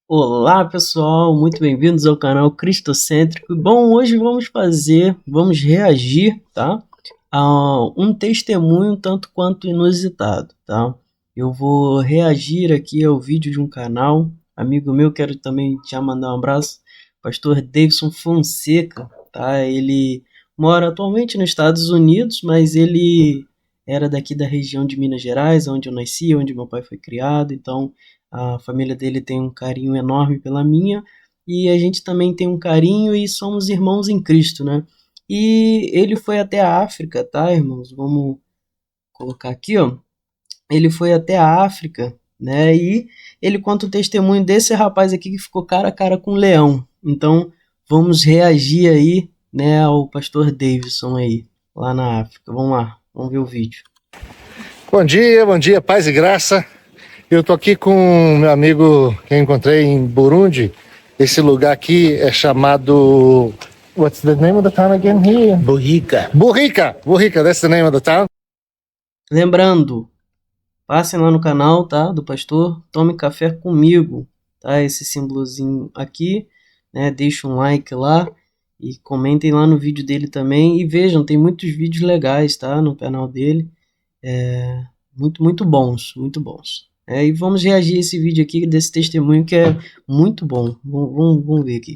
Olá pessoal, muito bem-vindos ao canal Cristocêntrico. Bom, hoje vamos reagir, tá? A um testemunho tanto quanto inusitado, tá? Eu vou reagir aqui ao vídeo de um canal, amigo meu, quero também já mandar um abraço, Pastor Davidson Fonseca, tá? Ele mora atualmente nos Estados Unidos, mas ele era daqui da região de Minas Gerais, onde eu nasci, onde meu pai foi criado, então a família dele tem um carinho enorme pela minha e a gente também tem um carinho e somos irmãos em Cristo, né? E ele foi até a África, tá, irmãos? Vamos colocar aqui, ó. Ele foi até a África, né? E ele conta o testemunho desse rapaz aqui que ficou cara a cara com um leão. Então, vamos reagir aí, né, ao pastor Davidson aí, lá na África. Vamos lá, vamos ver o vídeo. Bom dia, paz e graça. Eu tô aqui com meu amigo que eu encontrei em Burundi. Esse lugar aqui é chamado... What's the name of the town again here? Burrica. Burrica, that's the name of the town. Lembrando, passem lá no canal, tá, do pastor, tome café comigo, tá, esse símbolozinho aqui, né, deixa um like lá e comentem lá no vídeo dele também e vejam, tem muitos vídeos legais, tá, no canal dele, muito bons, e vamos reagir a esse vídeo aqui desse testemunho que é muito bom, vamos ver aqui.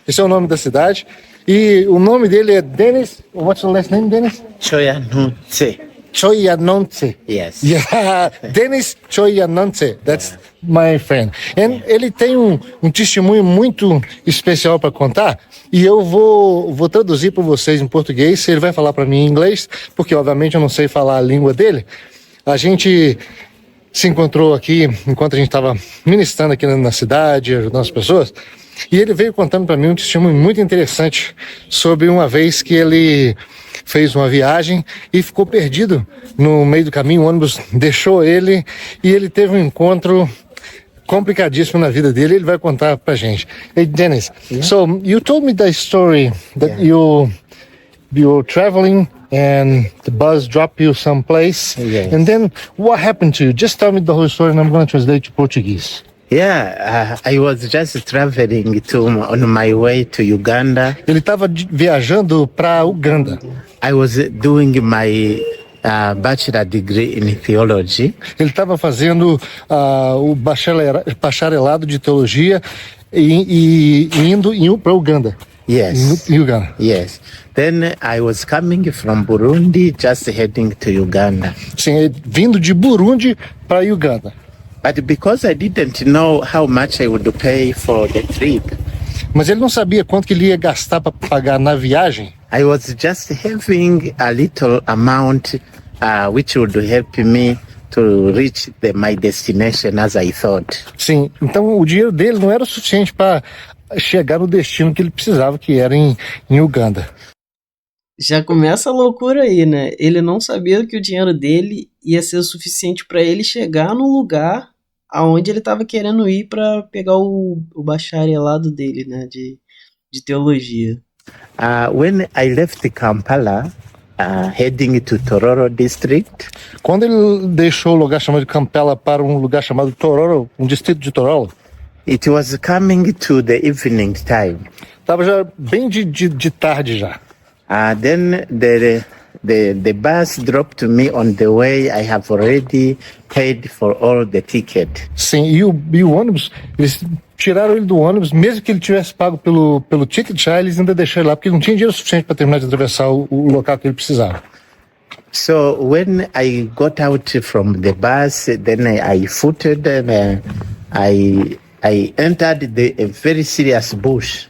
Esse é o nome da cidade e o nome dele é Dennis. What's the last name, Dennis? Choyanutse. Choyanonse. Yes. Yeah, Dennis Choyanonse. That's my friend. And ele tem um testemunho muito especial para contar e eu vou traduzir para vocês em português. Ele vai falar para mim em inglês, porque obviamente eu não sei falar a língua dele. A gente se encontrou aqui enquanto a gente estava ministrando aqui na cidade, ajudando as pessoas. E ele veio contando para mim um testemunho muito interessante sobre uma vez que ele fez uma viagem e ficou perdido no meio do caminho. O ônibus deixou ele e ele teve um encontro complicadíssimo na vida dele. Ele vai contar pra gente. Hey, Dennis, so you told me the story that you were traveling and the bus dropped you someplace. Yes. And then what happened to you? Just tell me the whole story and I'm going to translate to Portuguese. Yeah, I was just traveling on my way to Uganda. Ele estava viajando para Uganda. I was doing my bachelor degree in theology. Ele estava fazendo o bacharelado de teologia e indo para Uganda. Yes. Em Uganda. Yes. Then I was coming from Burundi, just heading to Uganda. Sim, vindo de Burundi para Uganda. But because I didn't know how much I would pay for the trip, mas ele não sabia quanto que ele ia gastar para pagar na viagem. I was just having a little amount which would help me to reach my destination as I thought. Sim, então o dinheiro dele não era o suficiente para chegar no destino que ele precisava, que era em Uganda. Já começa a loucura aí, né? Ele não sabia que o dinheiro dele ia ser o suficiente para ele chegar no lugar aonde ele estava querendo ir para pegar o bacharelado dele, né, de teologia. When I left Kampala, heading to Tororo district. Quando ele deixou o lugar chamado de Kampala para um lugar chamado Tororo, um distrito de Tororo, it was coming to the evening time. Tava já bem de tarde já. Then the bus dropped me on the way. I have already paid for all the ticket. Sim, e o ônibus, eles tiraram ele do ônibus, mesmo que ele tivesse pago pelo ticket já, eles ainda deixaram ele lá, porque ele não tinha dinheiro suficiente para terminar de atravessar o local que ele precisava. So when I got out from the bus, then I footed and I entered a very serious bush.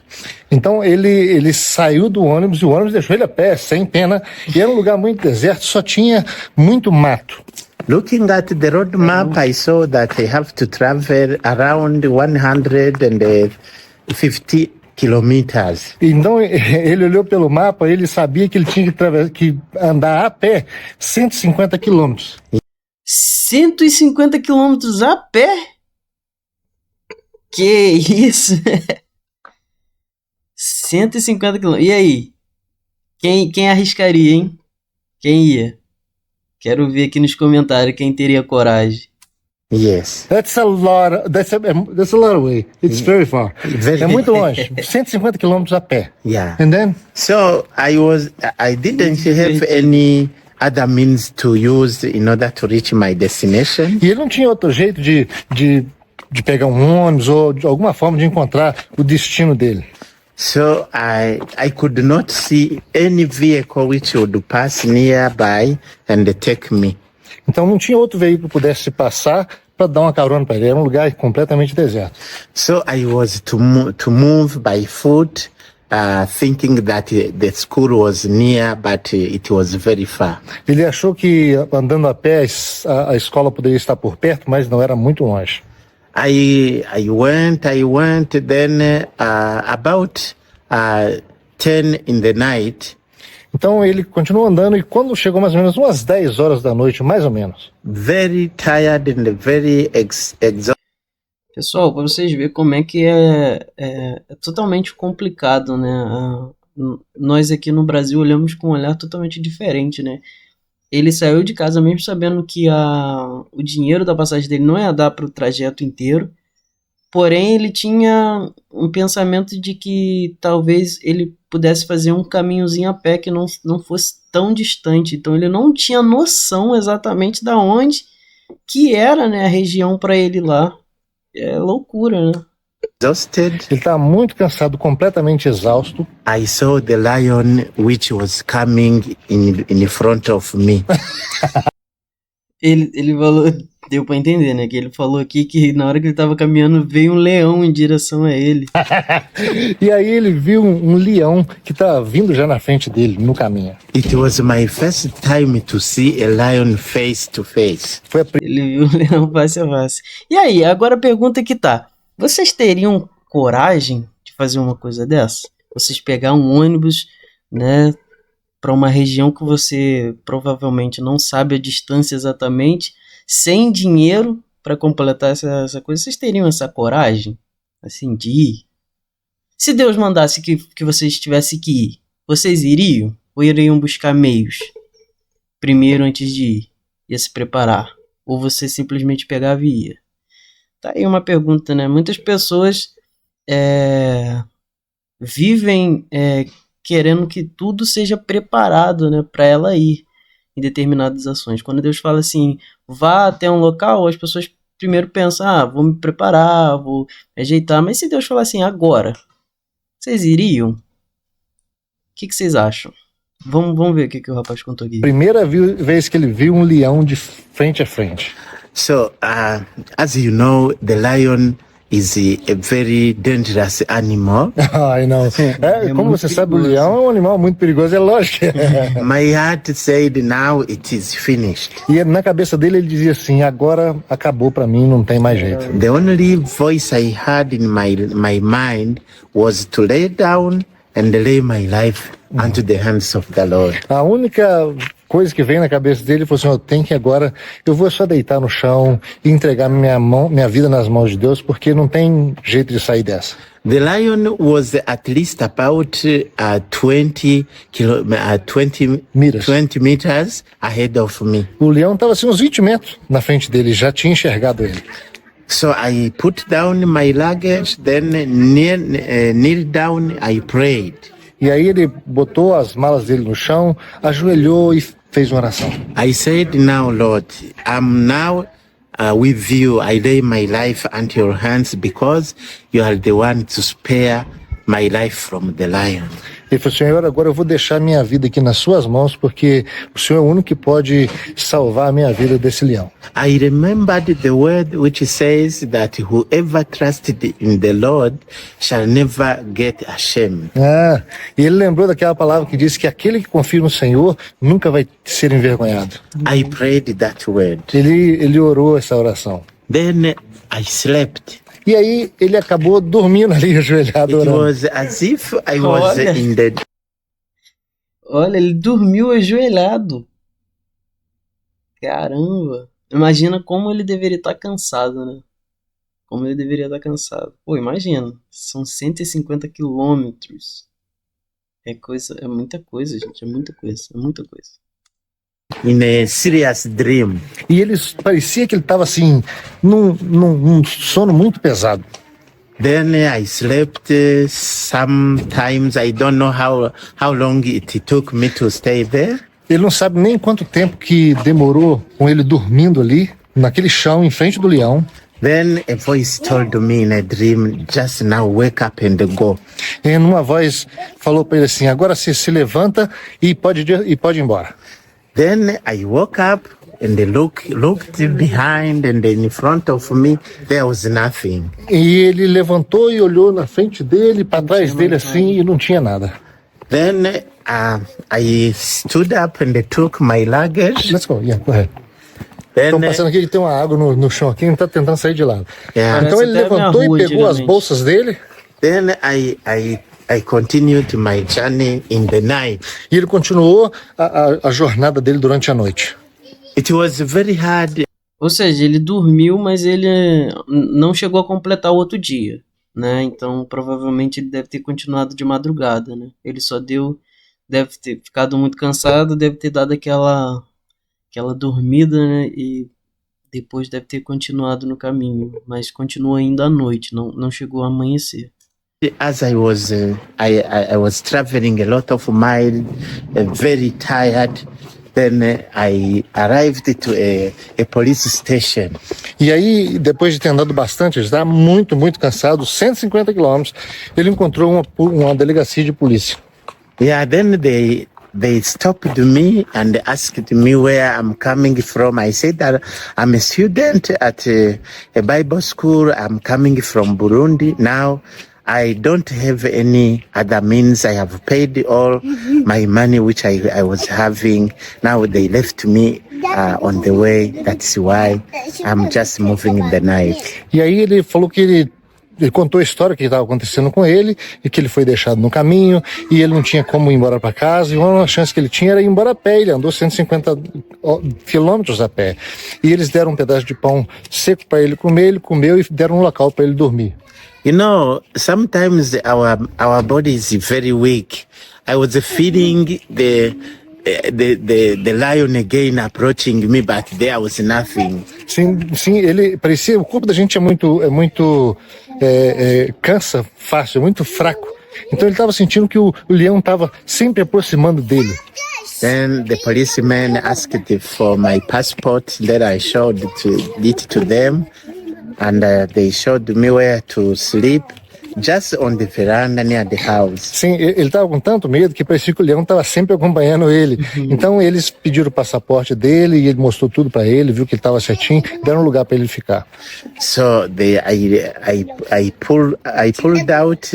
Então ele saiu do ônibus e o ônibus deixou ele a pé, sem pena, e era um lugar muito deserto, só tinha muito mato. Looking at the road map, I saw that I have to travel around 150 kilometers. Então ele olhou pelo mapa, ele sabia que ele tinha que andar a pé 150 quilômetros. 150 quilômetros a pé? Que isso? 150 quilômetros. E aí? Quem arriscaria, hein? Quem ia? Quero ver aqui nos comentários quem teria coragem. Yes. That's a lot. That's a lot of way. It's very far. É muito longe. 150 quilômetros a pé. Yeah. And then So I didn't have any other means to use in order to reach my destination. e ele não tinha outro jeito de pegar um ônibus ou de alguma forma de encontrar o destino dele. So I could not see any vehicle which would pass nearby and take me. Então não tinha outro veículo que pudesse passar para dar uma carona para ele. Era um lugar completamente deserto. So I was to move by foot, thinking that the school was near, but it was very far. Ele achou que andando a pé a escola poderia estar por perto, mas não, era muito longe. I went, then about 10 in the night, Então ele continuou andando e quando chegou mais ou menos umas 10 horas da noite, mais ou menos, very tired and very exhausted. Pessoal, para vocês verem como é que é totalmente complicado, né? Nós aqui no Brasil olhamos com um olhar totalmente diferente, né? Ele saiu de casa mesmo sabendo que o dinheiro da passagem dele não ia dar para o trajeto inteiro. Porém, ele tinha um pensamento de que talvez ele pudesse fazer um caminhozinho a pé que não fosse tão distante. Então, ele não tinha noção exatamente da onde que era, né, a região para ele lá. É loucura, né? ele estava muito cansado, completamente exausto. I saw the lion which was coming in front of me. Ele falou, deu pra entender, né? Que ele falou aqui que na hora que ele tava caminhando veio um leão em direção a ele. E aí ele viu um leão que estava vindo já na frente dele, no caminho. It was my first time to see a lion face to face. Ele viu o leão face a face. E aí, agora a pergunta que tá. Vocês teriam coragem de fazer uma coisa dessa? Vocês pegar um ônibus, né, para uma região que você provavelmente não sabe a distância exatamente, sem dinheiro para completar essa coisa, vocês teriam essa coragem, assim, de ir? Se Deus mandasse que vocês tivessem que ir, vocês iriam? Ou iriam buscar meios primeiro antes de ir? Ia se preparar? Ou você simplesmente pegava e ia? Tá aí uma pergunta, né? Muitas pessoas vivem querendo que tudo seja preparado, né, para ela ir em determinadas ações. Quando Deus fala assim, vá até um local, as pessoas primeiro pensam, vou me preparar, vou me ajeitar. Mas se Deus falar assim, agora, vocês iriam? O que vocês acham? Vamos ver o que o rapaz contou aqui. Primeira vez que ele viu um leão de frente a frente. So, as you know, the lion is a very dangerous animal. Ai, não. Como você sabe, o leão é um animal muito perigoso, é lógico. My heart said, now it is finished. E na cabeça dele ele dizia assim, agora acabou pra mim, não tem mais jeito. The only voice I had in my mind was to lay down and lay my life unto the hands of the Lord. A única coisa que vem na cabeça dele foi assim, eu vou só deitar no chão e entregar minha vida nas mãos de Deus, porque não tem jeito de sair dessa. The lion was at least about 20 meters ahead of me. O leão estava assim uns 20 metros na frente dele, já tinha enxergado ele. So I put down my luggage, then kneel down, I prayed. E aí ele botou as malas dele no chão, ajoelhou e fez uma oração. I said, now Lord, I'm now with you. I lay my life unto your hands because you are the one to spare my life from the lion. Ele falou, Senhor, agora eu vou deixar minha vida aqui nas suas mãos, porque o Senhor é o único que pode salvar a minha vida desse leão. I remembered the word which says that whoever trusted in the Lord shall never get ashamed. E ele lembrou daquela palavra que diz que aquele que confia no Senhor nunca vai ser envergonhado. I prayed that word. Ele orou essa oração. Then I slept. E aí ele acabou dormindo ali, ajoelhado, It orando. was as if I was in the... Olha, ele dormiu ajoelhado. Caramba. Imagina como ele deveria estar cansado, né? Como ele deveria estar cansado. Pô, imagina. São 150 quilômetros. É muita coisa, gente. É muita coisa. in a serious dream. E ele parecia que ele estava assim, num sono muito pesado. Then I slept. Sometimes I don't know how long it took me to stay there. Ele não sabe nem quanto tempo que demorou com ele dormindo ali, naquele chão, em frente do leão. Then a voice told me in a dream, just now wake up and go. E numa voz falou para ele assim, agora você se levanta e pode ir embora. Then I woke up and looked behind, and in front of me there was nothing. E ele levantou e olhou na frente dele, para trás dele assim, e não tinha nada. Then I stood up and took my luggage. Let's go, yeah, go ahead. Then Estão passando aqui que tem uma água no chão aqui, ele tá tentando sair de lá. Yeah. Então ele levantou e pegou as bolsas dele. Then I continued my journey in the night. E ele continuou a jornada dele durante a noite. It was very hard. Ou seja, ele dormiu, mas ele não chegou a completar o outro dia, né? Então, provavelmente ele deve ter continuado de madrugada, né? Ele deve ter ficado muito cansado, deve ter dado aquela dormida, né? E depois deve ter continuado no caminho, mas continuou ainda à noite, não chegou a amanhecer. As I was traveling a lot of miles, very tired. Then I arrived to a police station. E aí, depois de ter andado bastante, ele estava muito, muito cansado, 150 quilômetros, ele encontrou uma delegacia de polícia. Yeah, then they stopped me and asked me where I'm coming from. I said that I'm a student at a Bible school. I'm coming from Burundi. Now I don't have any other means. I have paid all my money which I was having. Now they left me on the way. That's why I'm just moving in the night. E aí ele falou que ele contou a história que estava acontecendo com ele e que ele foi deixado no caminho e ele não tinha como ir embora para casa e uma chance que ele tinha era ir embora a pé. Ele andou 150 quilômetros a pé e eles deram um pedaço de pão seco para ele comeu e deram um local para ele dormir. You know, sometimes our body is very weak. I was feeling the lion again approaching me, but there was nothing. Sim, ele parecia, o corpo da gente é muito cansa fácil, é muito fraco. Então ele estava sentindo que o leão estava sempre aproximando dele. Then the policeman asked for my passport that I showed it to them. And they showed me where to sleep, just on the veranda near the house. Sim, ele estava com tanto medo que parecia que o leão estava sempre acompanhando ele. Então eles pediram o passaporte dele e ele mostrou tudo para ele, viu que ele estava certinho, deram um lugar para ele ficar. So I pulled out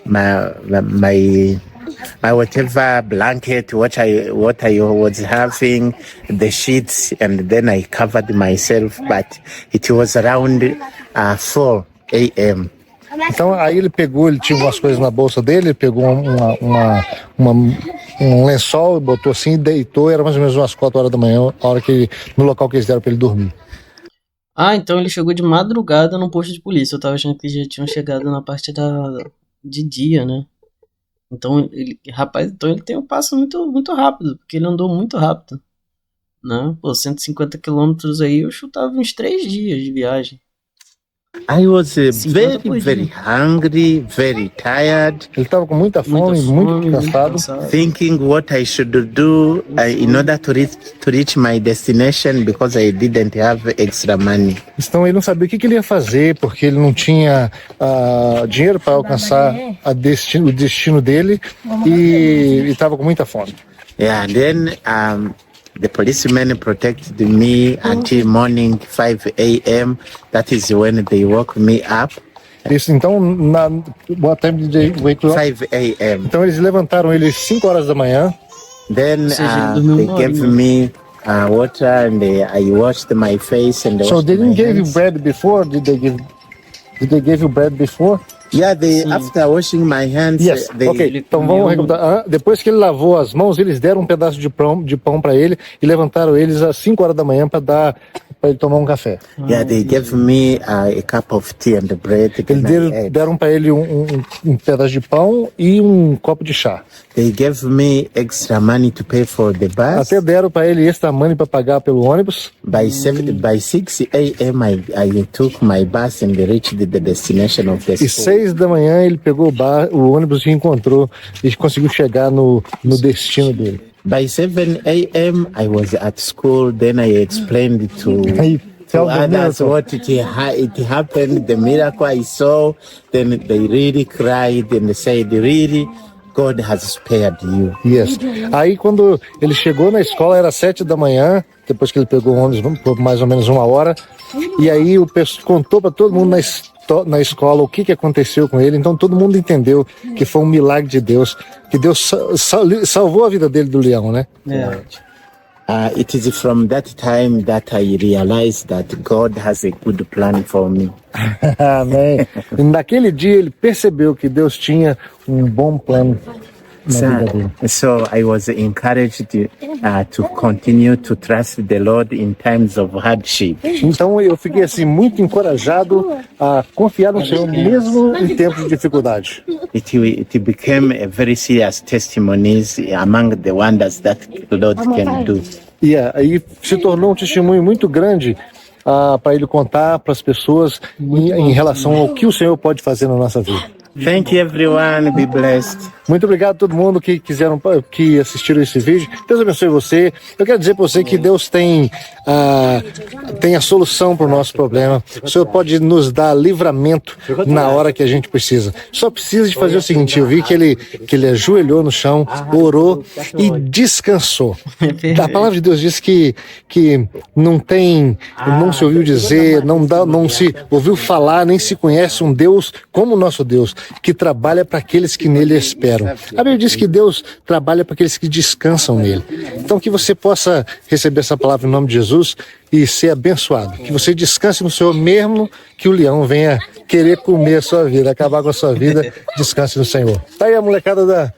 my whatever blanket, what I was having, the sheets, and then I covered myself. But it was around 4 a.m. Então aí ele tinha umas coisas na bolsa dele, ele pegou um lençol, botou assim e deitou. Era mais ou menos umas 4 horas da manhã, no local que eles deram para ele dormir. Ah, então ele chegou de madrugada no posto de polícia. Eu tava achando que já tinham chegado na parte de dia, né? Então ele tem um passo muito, muito rápido, porque ele andou muito rápido, né? Pô, 150 quilômetros aí, eu chutava uns 3 dias de viagem. I was very hungry, very tired. Ele estava com muita fome, muito cansado. Thinking what I should do in order to reach my destination, because I didn't have extra money. Então ele não sabia o que ele ia fazer, porque ele não tinha dinheiro para alcançar o destino dele e estava com muita fome. Yeah, then the policemen protected me until morning 5 a.m. That is when they woke me up. Isso, então, what time did they wake up? 5 a.m. Então eles levantaram ele às 5 horas da manhã. Then they gave me water and I washed my face and So they didn't give you bread before? Did they give you bread before? Yeah, Sim. after washing my hands, Yes, they ok. Então comeu vamos recordar. Depois que ele lavou as mãos, eles deram um pedaço de pão para ele e levantaram eles às 5 horas da manhã para ele tomar um café. yeah, they gave me a cup of tea and bread. Eles Then I ate. deram para ele um pedaço de pão e um copo de chá. They gave me extra money to pay for the bus. Até deram para ele extra money para pagar pelo ônibus. By 6 a.m., I took my bus and reached the destination of the E school. 6 da manhã ele pegou o ônibus e encontrou e conseguiu chegar no destino dele. By 7 a.m., I was at school. Then I explained to Aí, tell the others miracle. what it happened, the miracle I saw. Then they really cried and they said, really, God has spared you. Yes. Aí quando ele chegou na escola era 7 da manhã, depois que ele pegou o ônibus por mais ou menos 1 hora, e aí o pessoal contou para todo mundo na escola o que aconteceu com ele, então todo mundo entendeu que foi um milagre de Deus, que Deus salvou a vida dele do leão, né? É. It is from that time that I realized that God has a good plan for me. Amém. E naquele dia ele percebeu que Deus tinha um bom plano na vida dele. So I was encouraged to continue to trust the Lord in times of hardship. Então eu fiquei assim muito encorajado a confiar no Senhor mesmo em tempos de dificuldade. It became a very serious testimonies among the wonders that the Lord can do. E aí se tornou um testemunho muito grande para ele contar para as pessoas em relação ao que o Senhor pode fazer na nossa vida. Thank you, everyone. Be blessed. Muito obrigado a todo mundo que assistiram esse vídeo. Deus abençoe você. Eu quero dizer para você que Deus tem a solução para o nosso problema. O Senhor pode nos dar livramento na hora que a gente precisa. Só precisa de fazer o seguinte: eu vi que ele ajoelhou no chão, orou e descansou. A palavra de Deus diz que não se ouviu dizer, não se ouviu falar, nem se conhece um Deus como o nosso Deus, que trabalha para aqueles que nele esperam. A Bíblia diz que Deus trabalha para aqueles que descansam nele. Então que você possa receber essa palavra em nome de Jesus e ser abençoado. Que você descanse no Senhor, mesmo que o leão venha querer comer a sua vida, acabar com a sua vida. Descanse no Senhor. Tá aí a molecada da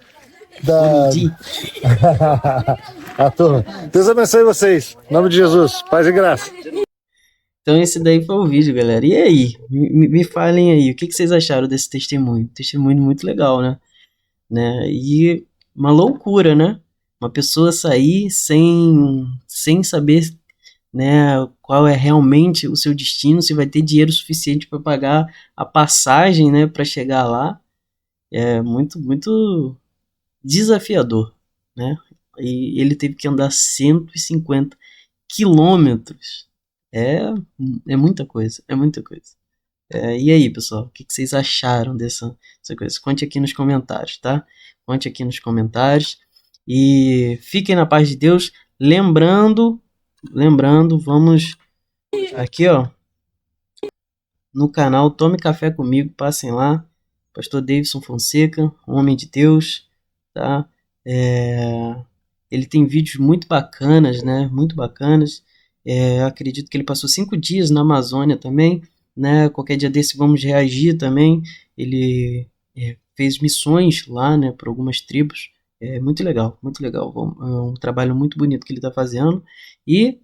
a turma. Deus abençoe vocês. Em nome de Jesus. Paz e graça. Então esse daí foi o vídeo, galera. E aí? Me falem aí, o que vocês acharam desse testemunho? Testemunho muito legal, né? E uma loucura, né? Uma pessoa sair sem saber, né, qual é realmente o seu destino, se vai ter dinheiro suficiente para pagar a passagem, né, para chegar lá. É muito, muito desafiador, né? E ele teve que andar 150 quilômetros. É muita coisa, é muita coisa. E aí, pessoal, o que vocês acharam dessa coisa? Conte aqui nos comentários, tá? Conte aqui nos comentários. E fiquem na paz de Deus. Lembrando, vamos aqui, ó, no canal Tome Café Comigo, passem lá. Pastor Davidson Fonseca, homem de Deus, tá? Ele tem vídeos muito bacanas, né? Muito bacanas. Acredito que ele passou 5 dias na Amazônia também, né? Qualquer dia desse vamos reagir também. Ele fez missões lá, né, para algumas tribos. Muito legal, muito legal. É um trabalho muito bonito que ele está fazendo. E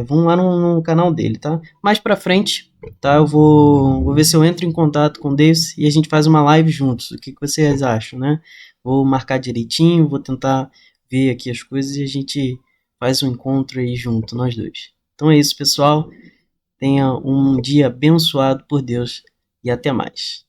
vão lá no canal dele, tá? Mais pra frente, tá? Eu vou ver se eu entro em contato com o Davis e a gente faz uma live juntos. O que vocês acham, né? Vou marcar direitinho, vou tentar ver aqui as coisas e a gente faz um encontro aí junto, nós dois. Então é isso, pessoal. Tenha um dia abençoado por Deus e até mais.